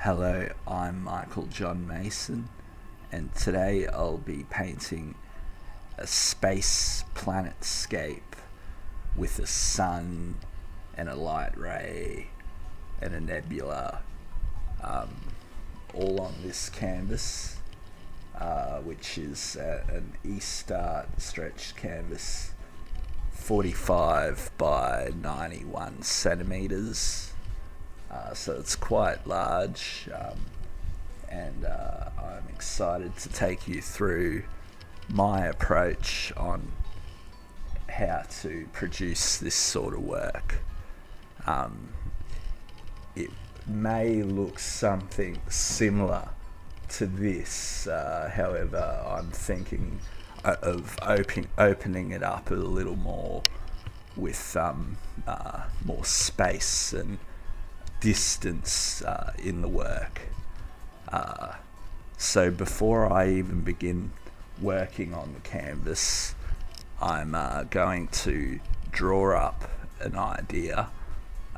Hello, I'm Michael John Mason, and today I'll be painting a space planetscape with a sun and a light ray and a nebula, all on this canvas, which is an E-Start stretched canvas, 45 by 91 centimeters. So it's quite large, and I'm excited to take you through my approach on how to produce this sort of work. It may look something similar to this, however I'm thinking of opening it up a little more with more space and distance in the work. So before I even begin working on the canvas, I'm going to draw up an idea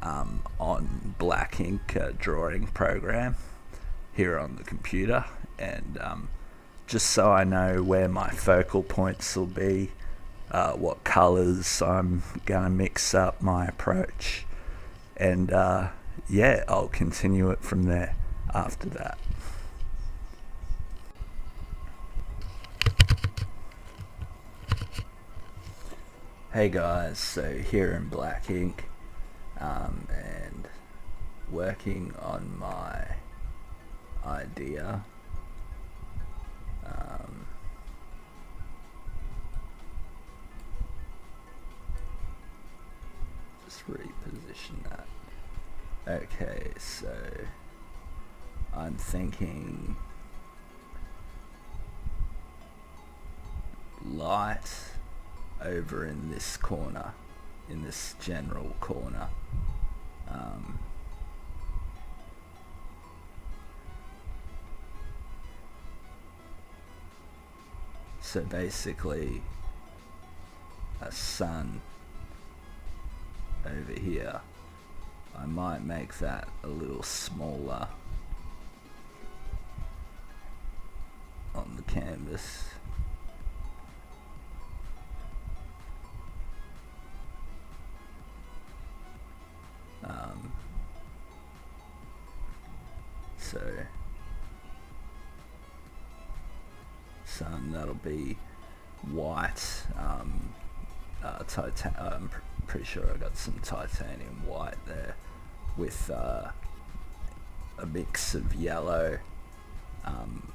on black ink drawing program here on the computer, and just so I know where my focal points will be, what colours I'm going to mix up my approach, and I'll continue it from there after that. Hey guys, so here in black ink, and working on my idea. Just reposition that. Okay, so I'm thinking light over in this corner, in this general corner. So basically a sun over here. I might make that a little smaller on the canvas. So sun, that'll be white. I'm pretty sure I got some titanium white there with a mix of yellow,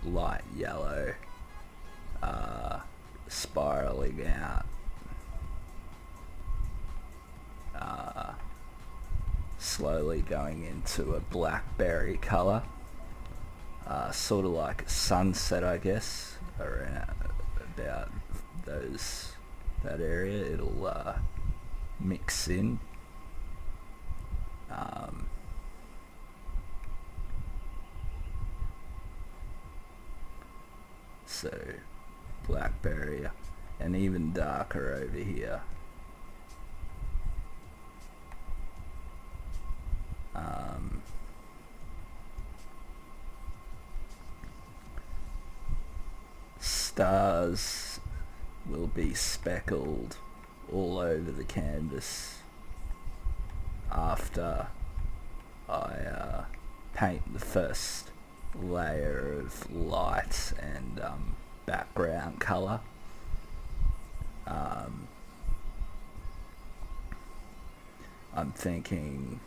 light yellow, spiraling out, slowly going into a blackberry colour, sort of like a sunset, I guess, around about that area. It'll mix in. So blackberry, and even darker over here. Stars will be speckled all over the canvas after I paint the first layer of light and background colour. I'm thinking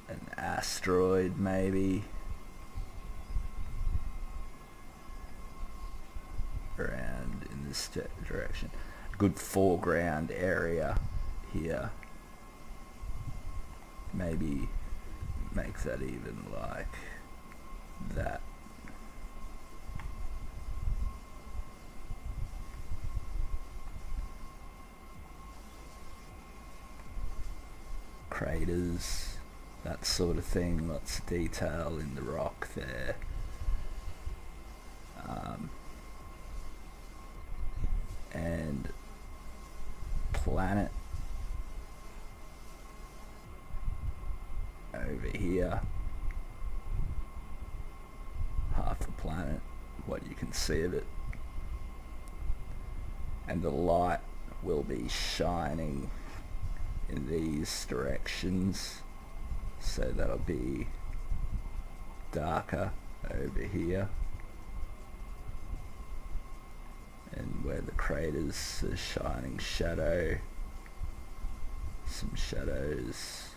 an asteroid maybe around in this direction. Good foreground area here. Maybe make that even like that. Craters, that sort of thing, lots of detail in the rock there. And planet over here, half a planet, what you can see of it, and the light will be shining in these directions, so that'll be darker over here, and where the craters are shining shadow, some shadows.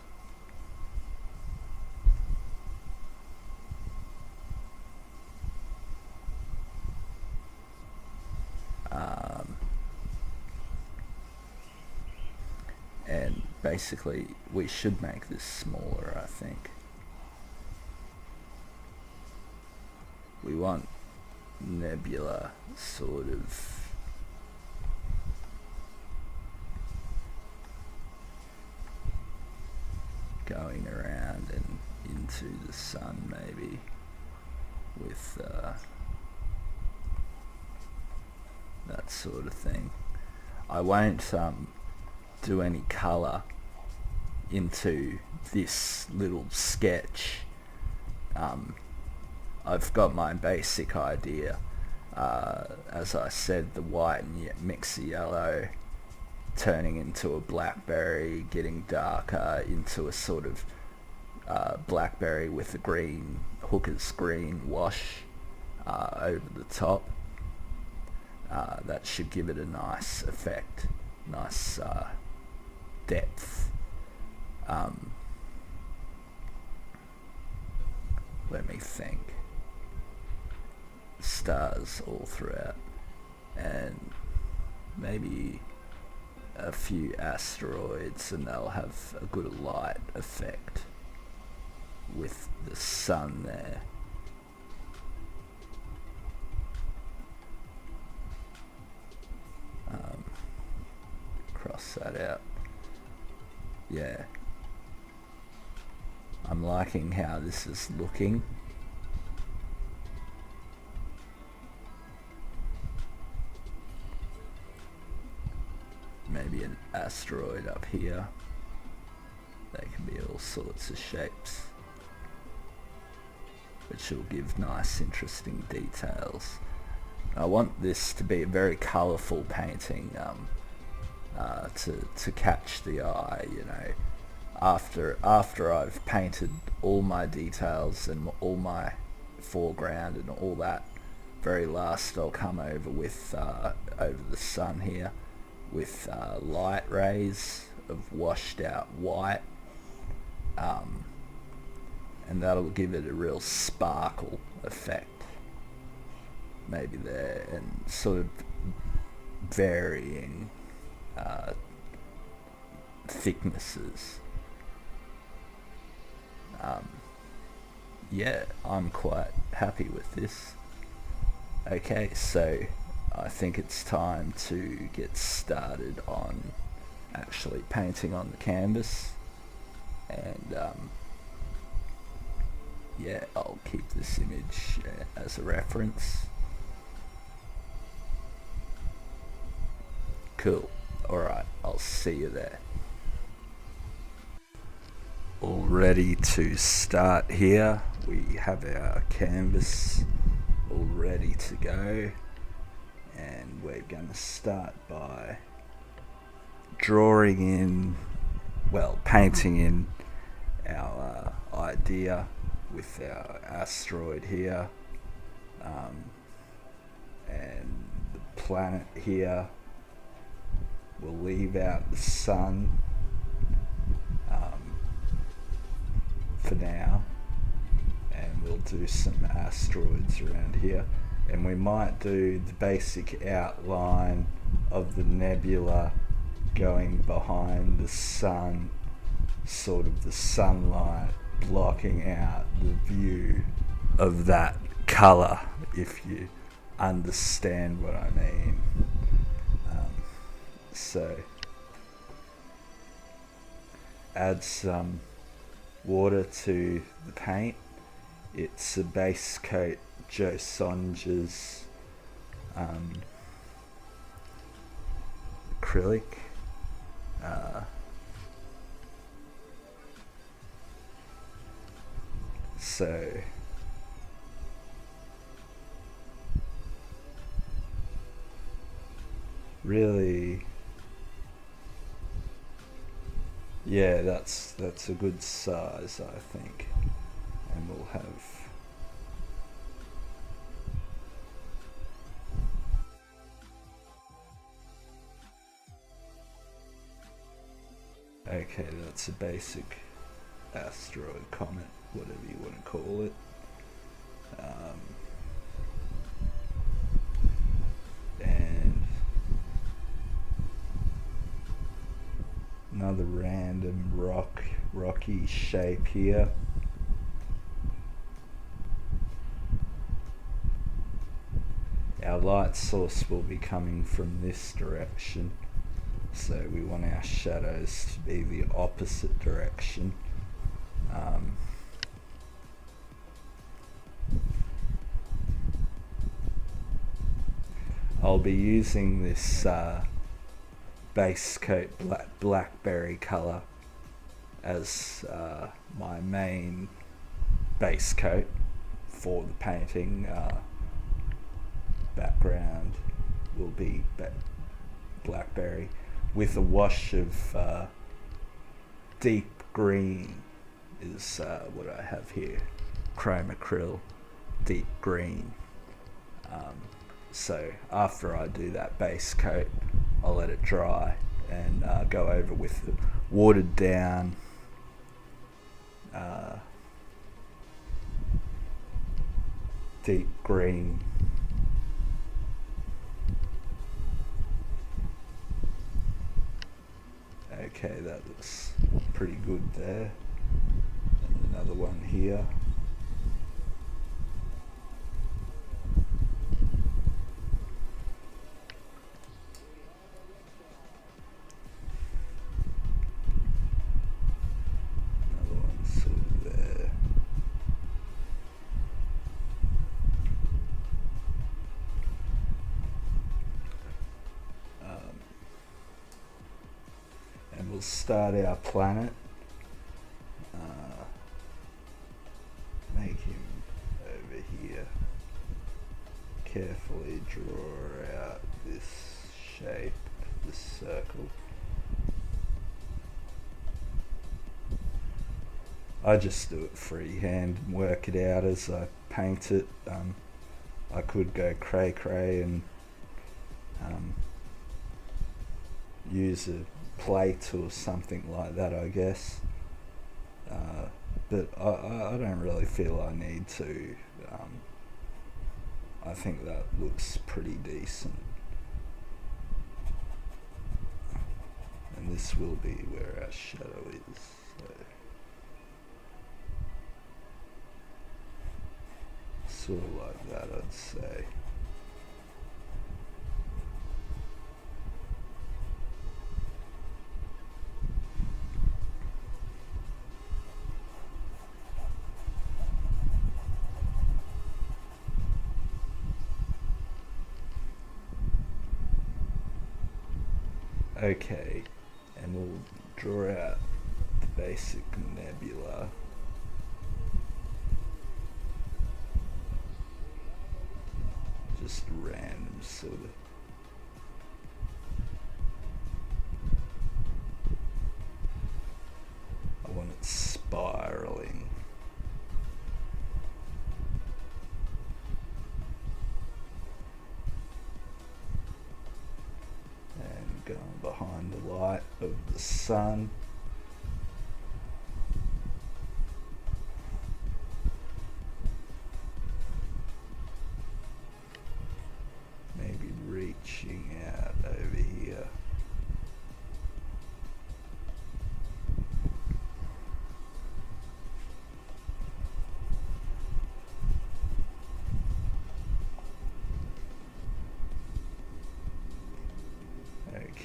And basically we should make this smaller, I think. We want nebula sort of going around and into the sun, maybe, with that sort of thing. I won't do any colour into this little sketch. I've got my basic idea. As I said, the white and mix of yellow turning into a blackberry, getting darker into a sort of blackberry with a green, hooker's green wash over the top. That should give it a nice effect, nice depth. Let me think. Stars all throughout, and maybe a few asteroids, and they'll have a good light effect with the sun there. Cross that out. Yeah, I'm liking how this is looking. Maybe an asteroid up here. They can be all sorts of shapes, which will give nice, interesting details. I want this to be a very colourful painting, to catch the eye, you know. After I've painted all my details and all my foreground and all that, very last I'll come over with over the sun here with light rays of washed out white, and that'll give it a real sparkle effect maybe there, and sort of varying thicknesses. Yeah, I'm quite happy with this. Okay, so I think it's time to get started on actually painting on the canvas, and yeah, I'll keep this image as a reference. Cool. Alright, I'll see you there. All ready to start here. We have our canvas all ready to go, and we're going to start by drawing in, well, painting in our idea with our asteroid here, and the planet here. We'll leave out the sun for now, and we'll do some asteroids around here, and we might do the basic outline of the nebula going behind the sun, sort of the sunlight blocking out the view of that colour, if you understand what I mean. So add some water to the paint. It's a base coat Joe Songe's acrylic. So really, yeah, that's a good size, I think. And we'll have, okay, that's a basic asteroid, comet, whatever you want to call it. And another random rocky shape here. Our light source will be coming from this direction, so we want our shadows to be the opposite direction. I'll be using this base coat blackberry colour as my main base coat for the painting. Background will be blackberry with a wash of deep green is what I have here. Chrome acryl, deep green. So after I do that base coat, I'll let it dry and go over with the watered down deep green. Okay, that looks pretty good there. And another one here. Another one sort of there. And we'll start our planet. Make him over here. Carefully draw out this shape, this circle. I just do it freehand and work it out as I paint it. I could go cray and use a plate or something like that, I guess. But I don't really feel I need to. I think that looks pretty decent. And this will be where our shadow is. So, sort of like that, I'd say. Okay, and we'll draw out the basic nebula. Just random sort of. I want it spiraling. Going behind the light of the sun. Maybe reaching out over here.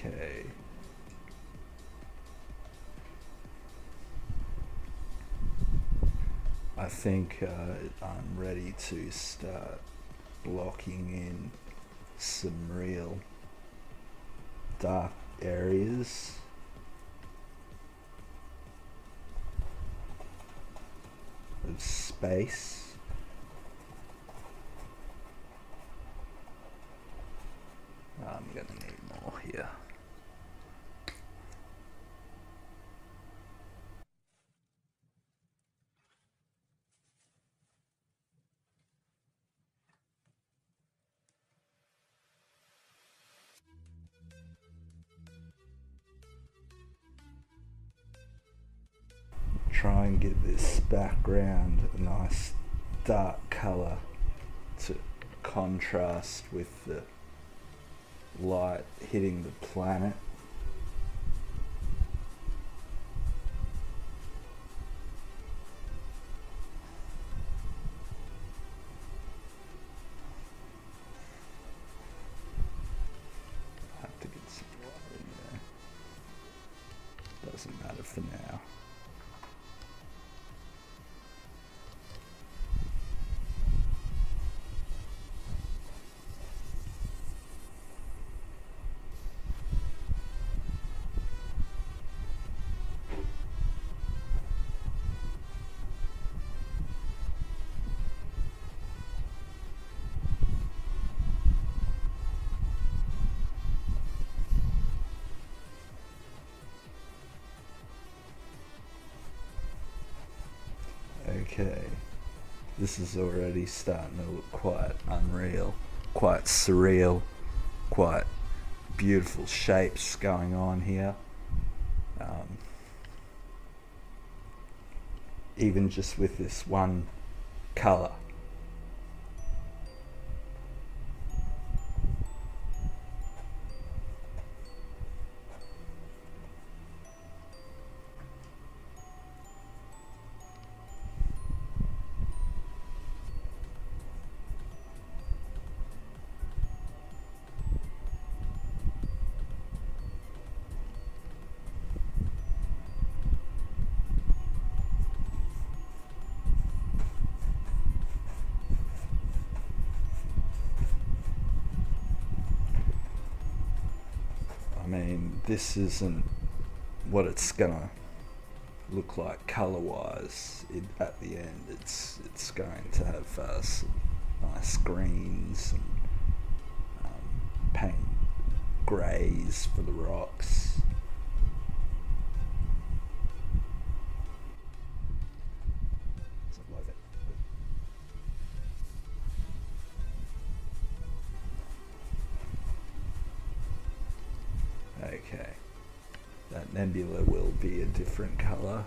Okay. I think I'm ready to start blocking in some real dark areas. Of space. I'm going to need more here. Try and get this background a nice dark colour to contrast with the light hitting the planet. I have to get some light in there. Doesn't matter for now. Okay, this is already starting to look quite unreal, quite surreal, quite beautiful shapes going on here. Even just with this one colour. I mean, this isn't what it's gonna look like color-wise at the end. It's going to have some nice greens and paint greys for the rocks. Okay, that nebula will be a different colour.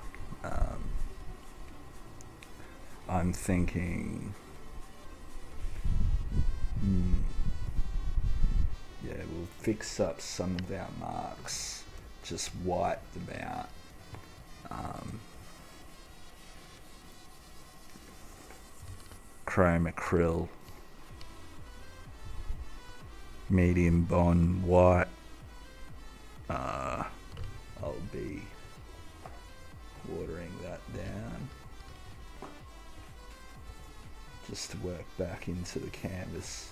I'm thinking, yeah, we'll fix up some of our marks, just white them out. Chrome acryl, medium bond white. I'll be watering that down just to work back into the canvas.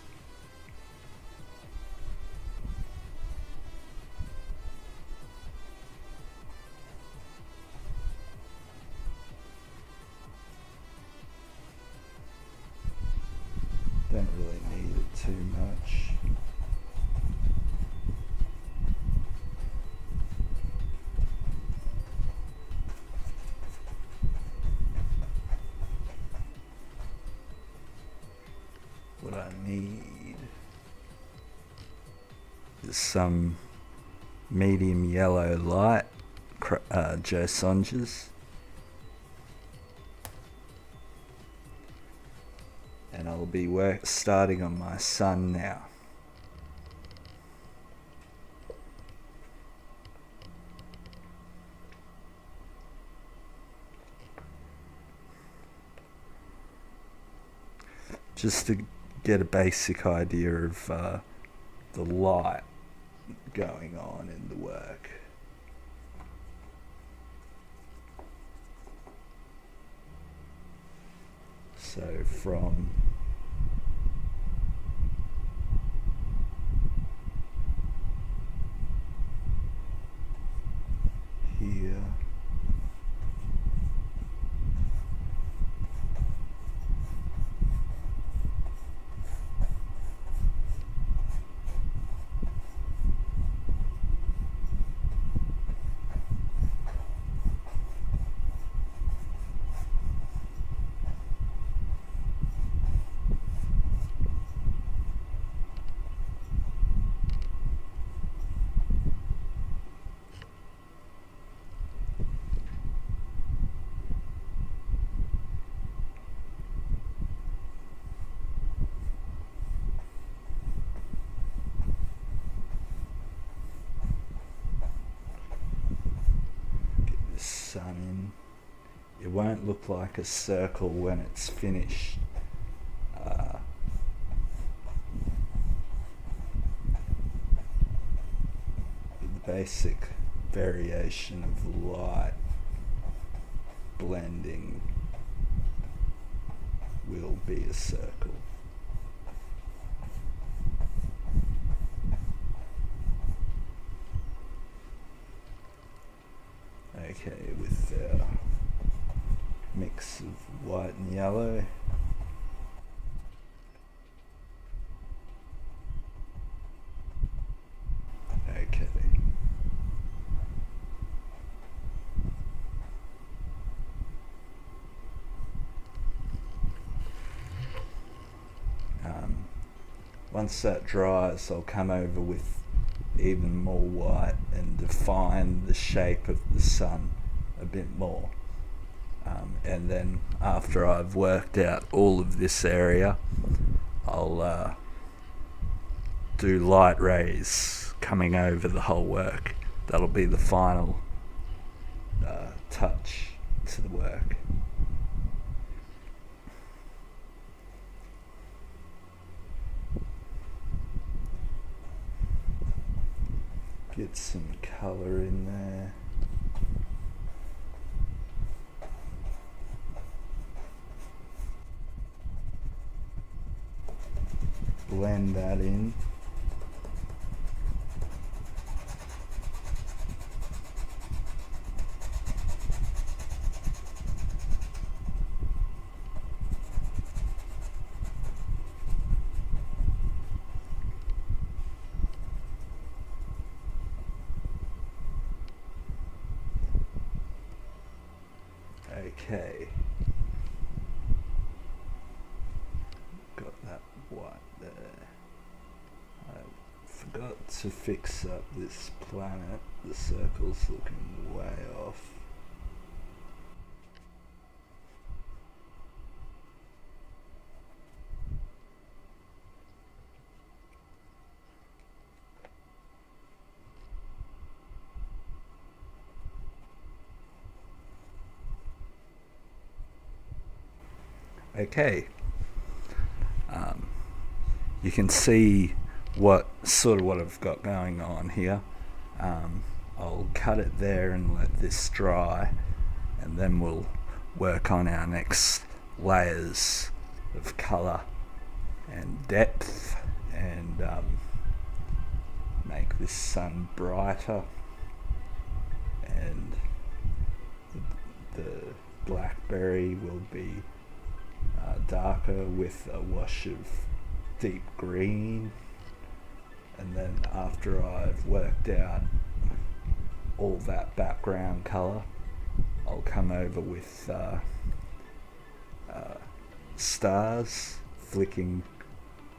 Don't really need it too much. What I need is some medium yellow light, Joe Songes, and I'll be starting on my sun now. Just to get a basic idea of the light going on in the work. So from here sun in. It won't look like a circle when it's finished. The basic variation of light blending will be a circle. Okay, with our mix of white and yellow, okay. Once that dries, I'll come over with even more white and define the shape of the sun a bit more. And then after I've worked out all of this area, I'll do light rays coming over the whole work. That'll be the final touch to the work. Get some colour in there. Blend that in. Okay, got that white there. I forgot to fix up this planet. The circle's looking way off. Okay, you can see what I've got going on here. I'll cut it there and let this dry, and then we'll work on our next layers of colour and depth, and make this sun brighter, and the blackberry will be darker with a wash of deep green. And then after I've worked out all that background colour, I'll come over with stars, flicking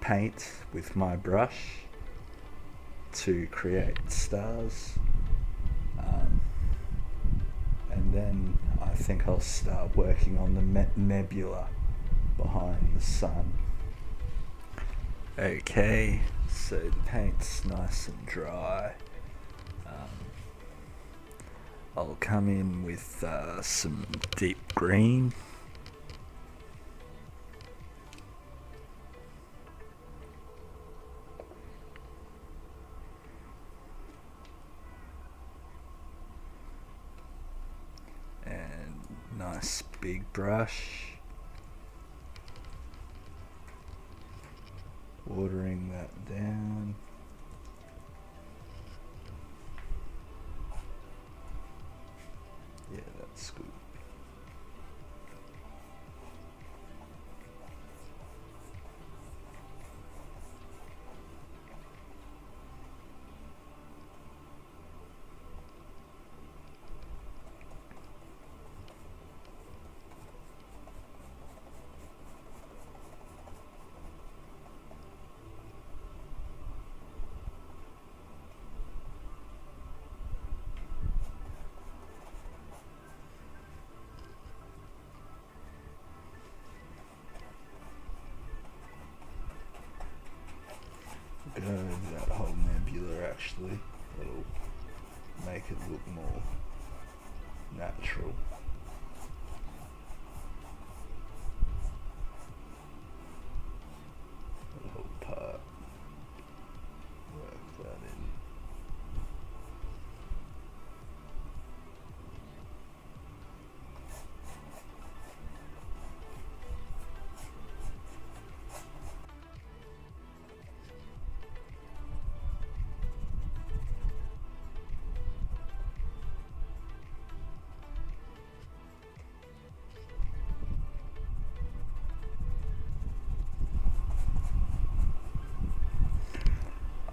paint with my brush to create stars. And then I think I'll start working on the nebula behind the sun. Okay, so the paint's nice and dry. I'll come in with some deep green. And nice big brush. Watering that down. Yeah, that's good. Go over that whole nebula actually. It'll make it look more natural. The whole part. Work that in.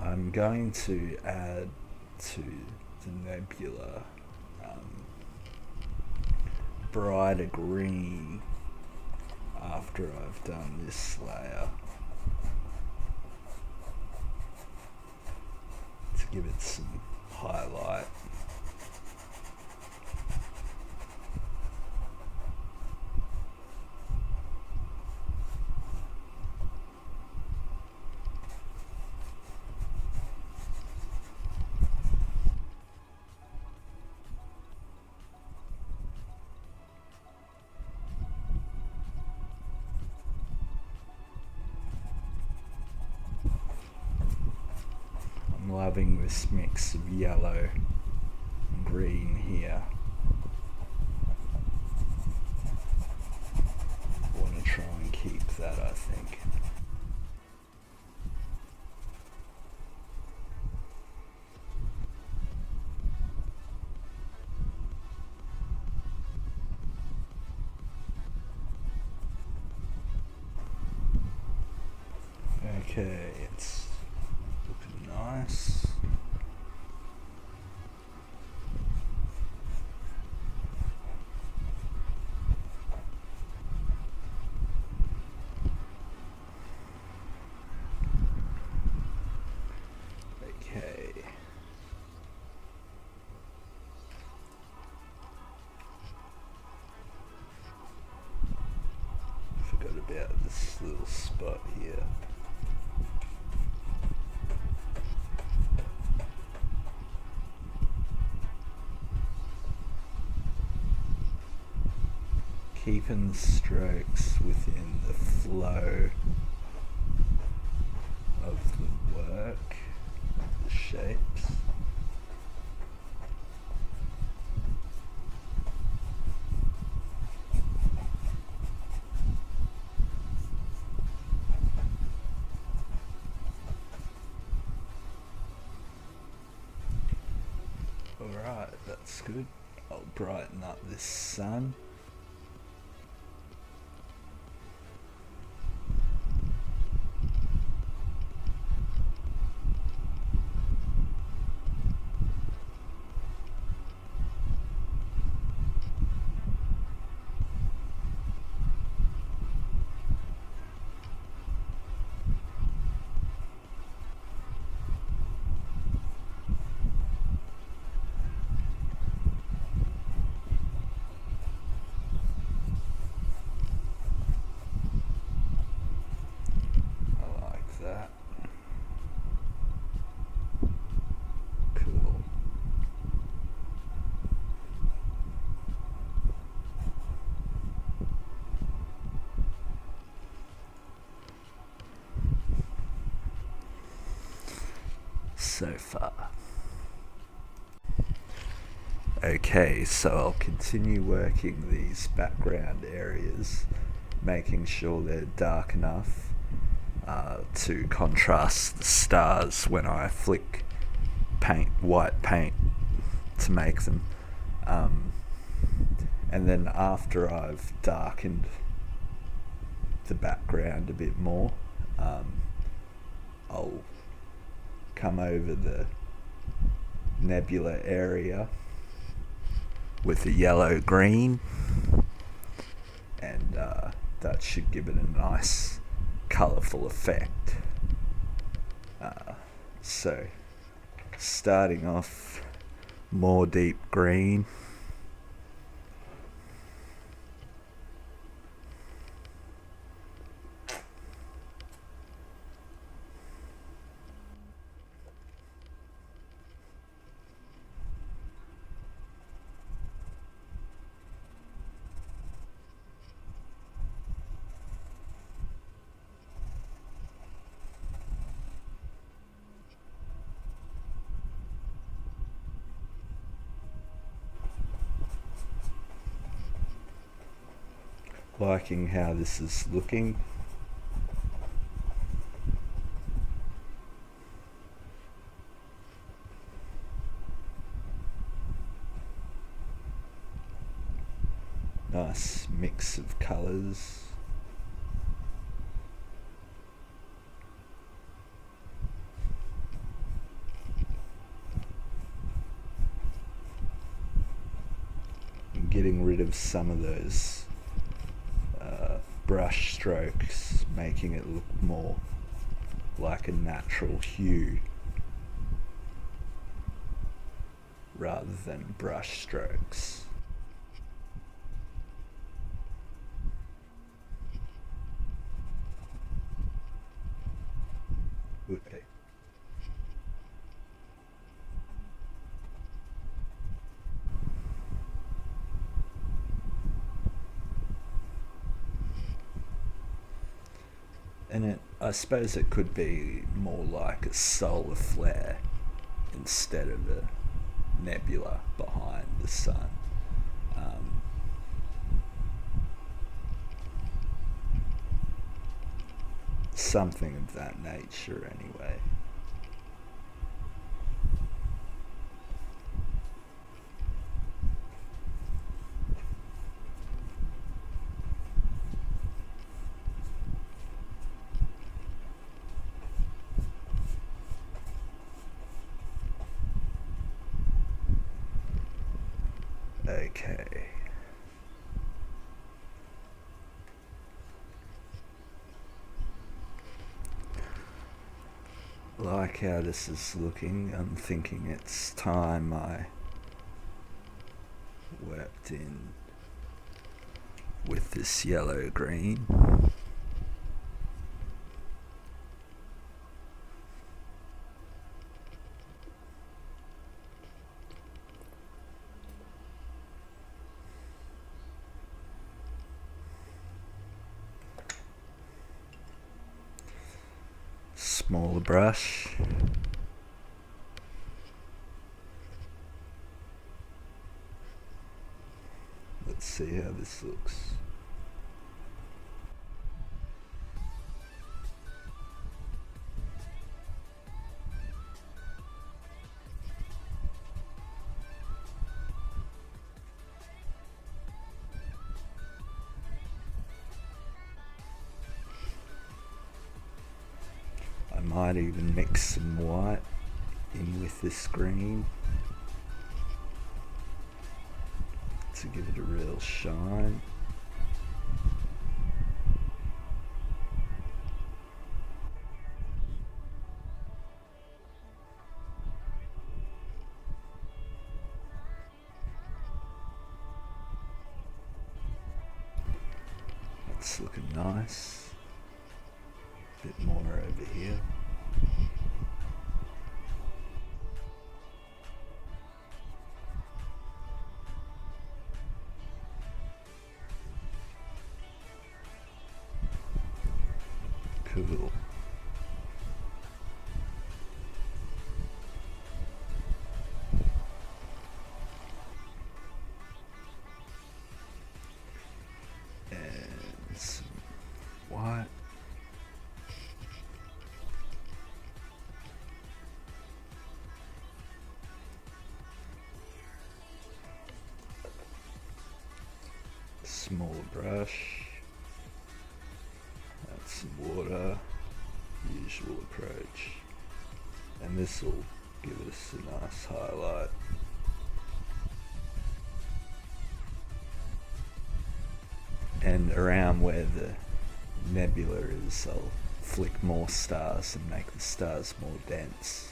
I'm going to add to the nebula brighter green after I've done this layer to give it some highlight. I'm loving this mix of yellow and green here. I want to try and keep that, I think. Okay, it's looking nice. Okay. Forgot about this little spot here. Keeping the strokes within the flow of the work, the shapes. Alright, that's good. I'll brighten up this sun. That. Cool. So far. Okay, so I'll continue working these background areas, making sure they're dark enough to contrast the stars when I flick white paint to make them. And then after I've darkened the background a bit more, I'll come over the nebula area with the yellow green, and that should give it a nice colourful effect. So starting off more deep green, Liking how this is looking. Nice mix of colours. And getting rid of some of those brush strokes, making it look more like a natural hue rather than brush strokes. Okay. And I suppose it could be more like a solar flare instead of a nebula behind the sun. Something of that nature, anyway. Okay. Like how this is looking, I'm thinking it's time I worked in with this yellow-green. Smaller brush. Let's see how this looks. I might even mix some white in with this green to give it a real shine. That's looking nice. A bit more over here. Cool. And some white. Small brush. Add some water. Usual approach. And this will give us a nice highlight. And around where the nebula is, I'll flick more stars and make the stars more dense.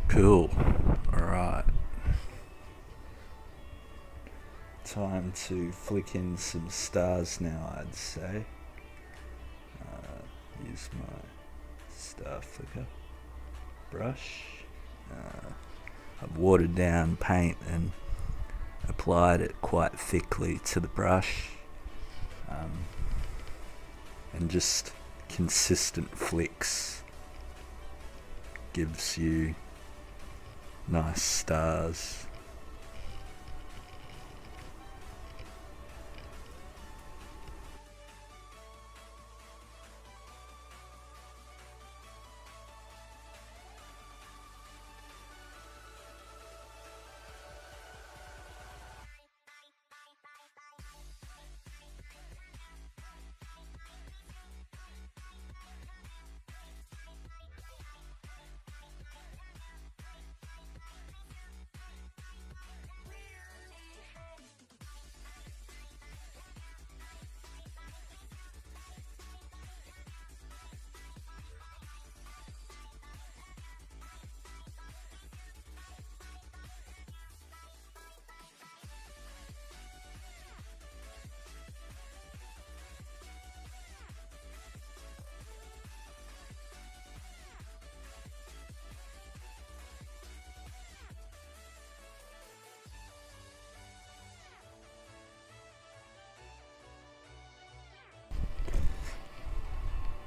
Cool. Alright. time to flick in some stars now, I'd say. Use my star flicker brush. I've watered down paint and applied it quite thickly to the brush, and just consistent flicks gives you nice stars.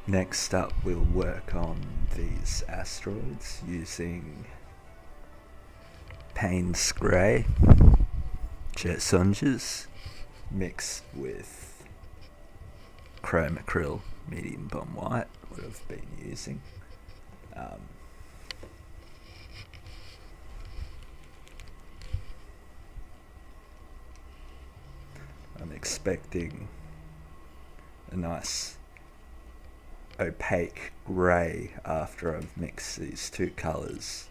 Next up, we'll work on these asteroids using Payne's Grey, Jet Songes, mixed with Chrome Acryl Medium Bomb White, what I've been using. I'm expecting a nice opaque grey after I've mixed these two colours,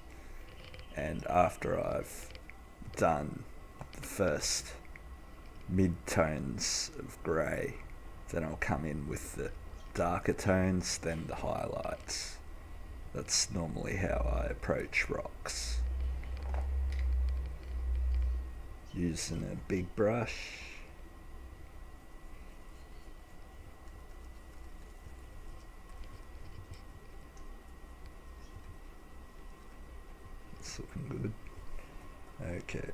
and after I've done the first mid-tones of grey, then I'll come in with the darker tones, then the highlights. That's normally how I approach rocks. Using a big brush. Looking good. Okay.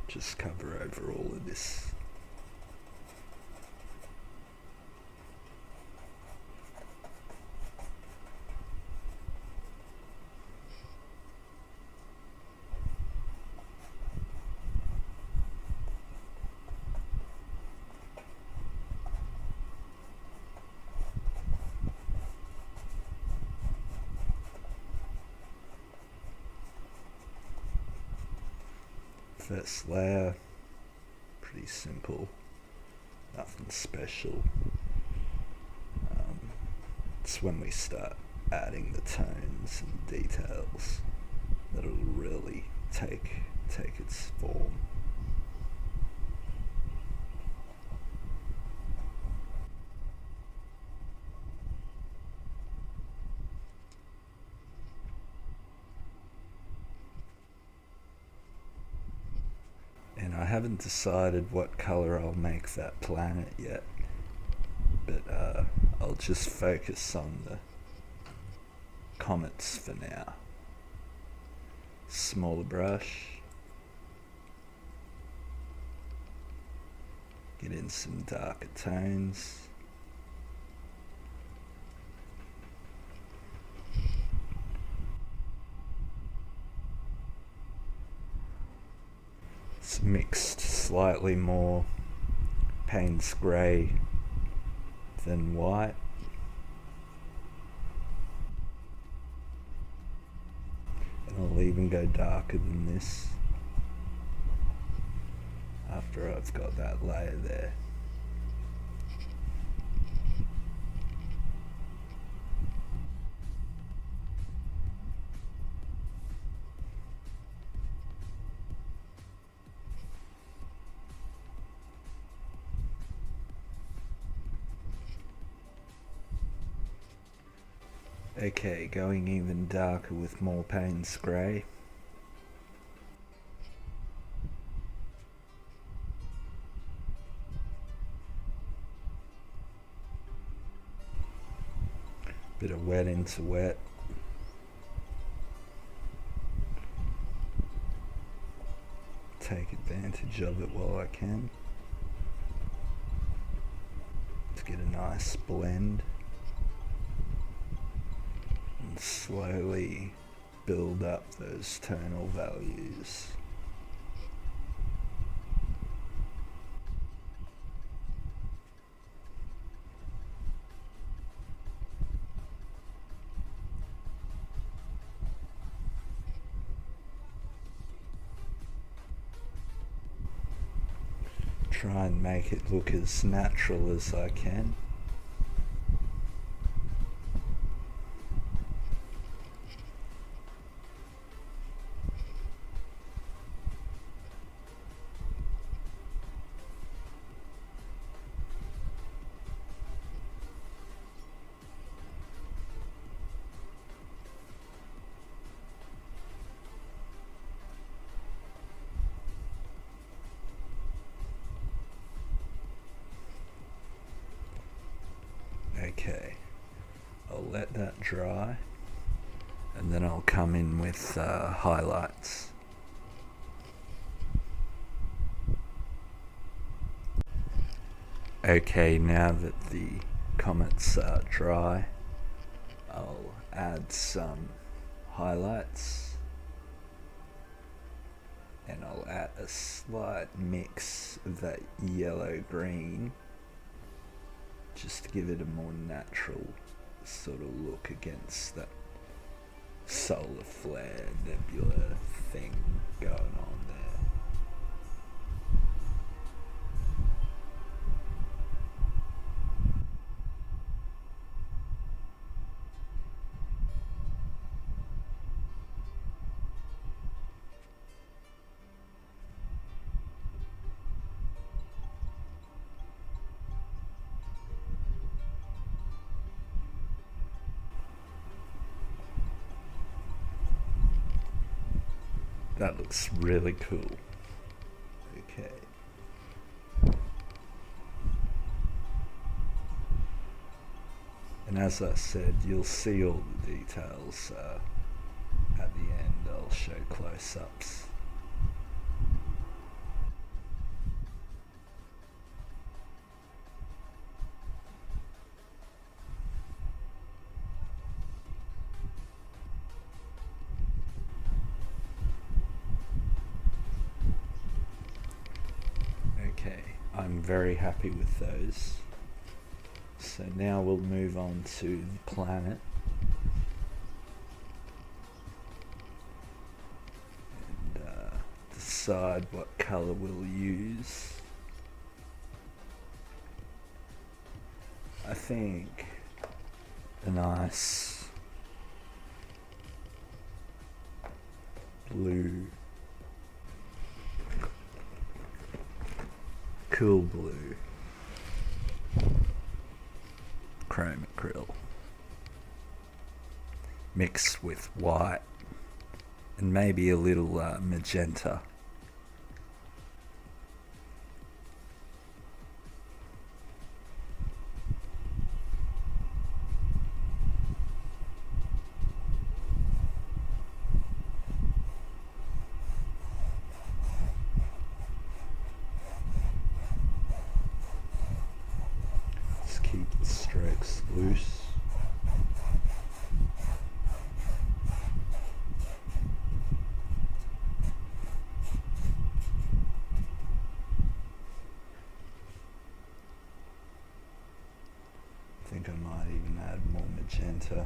Just cover over all of this. First layer, pretty simple, nothing special. It's when we start adding the tones and details that it'll really take its form. And I haven't decided what colour I'll make that planet yet, but I'll just focus on the comets for now. Smaller brush, get in some darker tones. It's mixed slightly more Payne's Grey than white. And I'll even go darker than this after I've got that layer there. Okay, going even darker with more Payne's grey. Bit of wet into wet. Take advantage of it while I can to get a nice blend and slowly build up those tonal values. Try and make it look as natural as I can. Okay, I'll let that dry and then I'll come in with highlights. Okay, now that the comets are dry, I'll add some highlights and I'll add a slight mix of that yellow-green just to give it a more natural sort of look against that solar flare nebula thing going on there. That looks really cool. Okay. And as I said, you'll see all the details at the end. I'll show close-ups. Okay, I'm very happy with those. So now we'll move on to the planet. And decide what colour we'll use. I think a nice blue, cool blue, chrome acryl mixed with white and maybe a little magenta. Just keep the strokes loose. I think I might even add more magenta.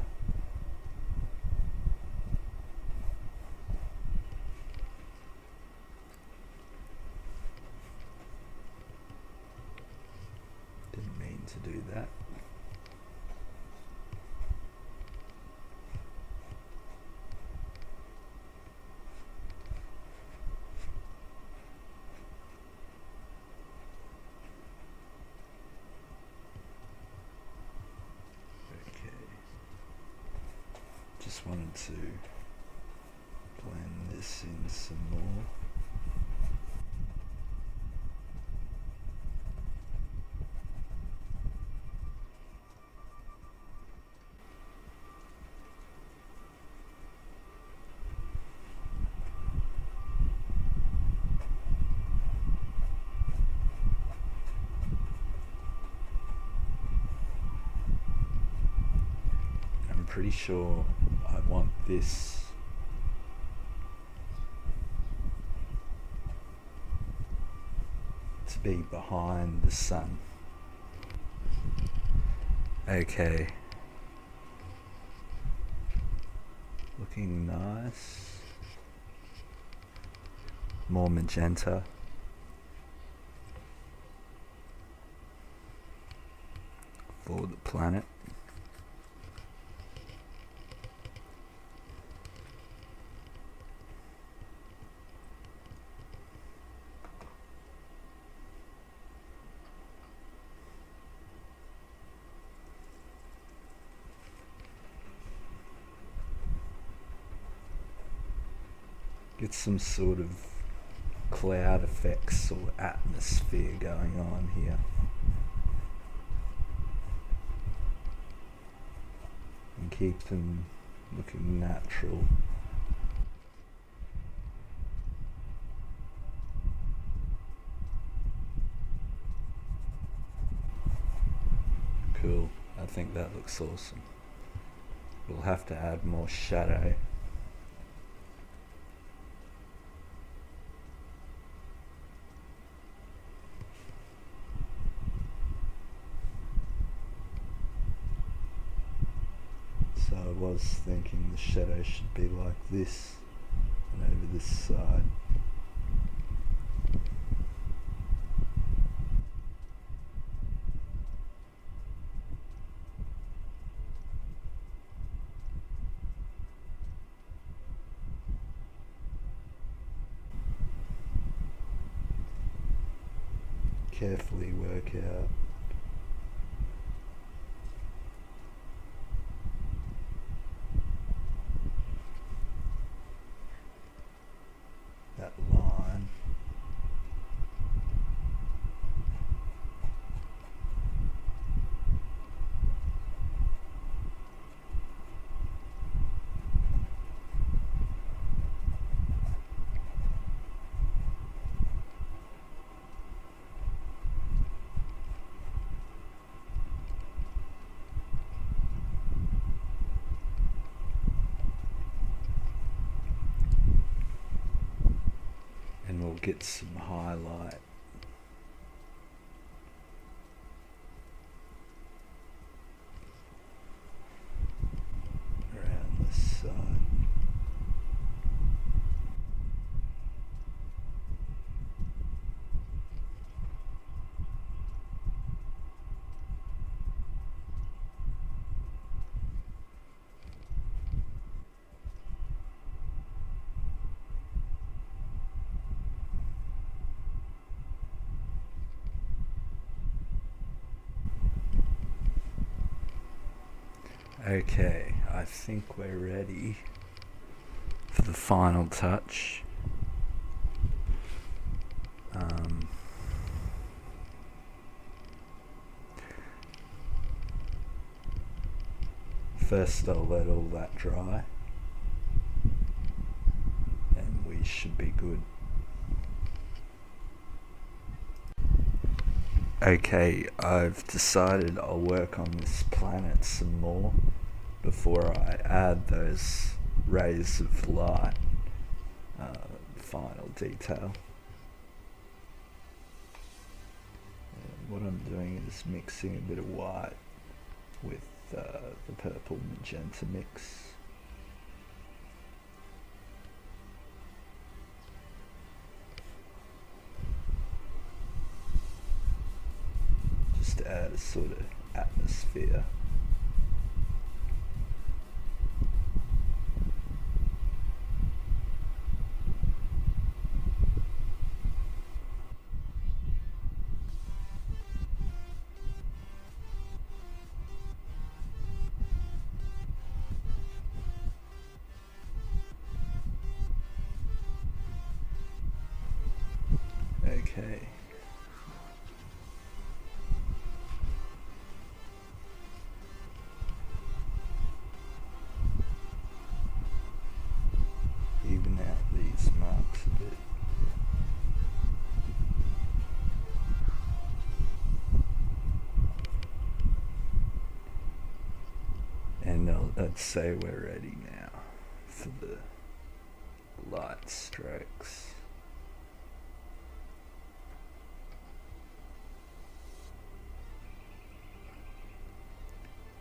Didn't mean to do that. Okay. just wanted to blend this in some more. I'm pretty sure I want this to be behind the sun. Okay. Looking nice. More magenta. For the planet. Get some sort of cloud effects or atmosphere going on here. And keep them looking natural. Cool, I think that looks awesome. We'll have to add more shadow. So I was thinking the shadow should be like this, and over this side. Carefully work out that line. And we'll get some highlight around this side. Okay, I think we're ready for the final touch. First I'll let all that dry and we should be good. Okay, I've decided I'll work on this planet some more before I add those rays of light, final detail. And what I'm doing is mixing a bit of white with the purple magenta mix. Just to add a sort of atmosphere. Okay. Even out these marks a bit. And I'd say we're ready now for the light strokes.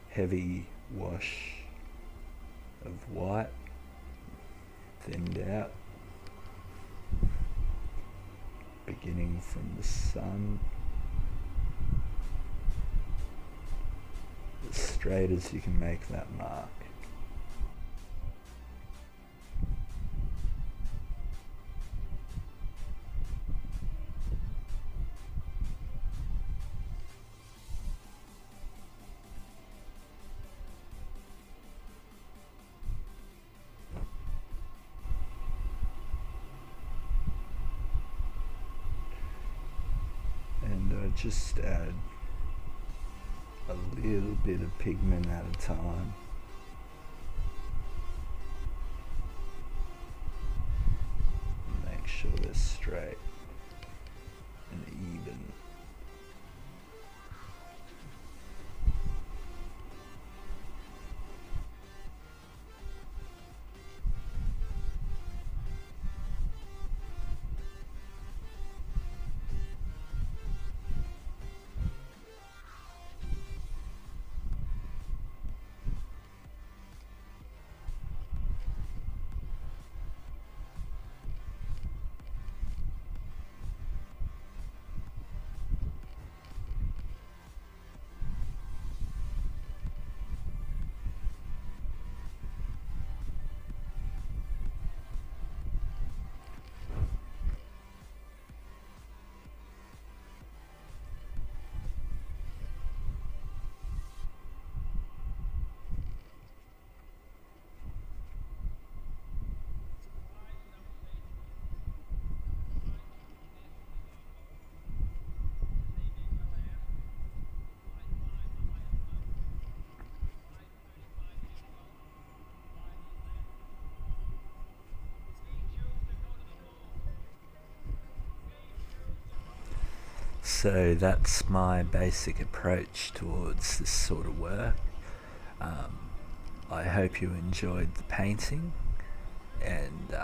Heavy wash of white, thinned out, beginning from the sun, as straight as you can make that mark. And I just add a little bit of pigment at a time. Make sure they're straight and even. So that's my basic approach towards this sort of work. I hope you enjoyed the painting, and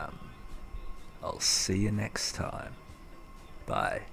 I'll see you next time. Bye.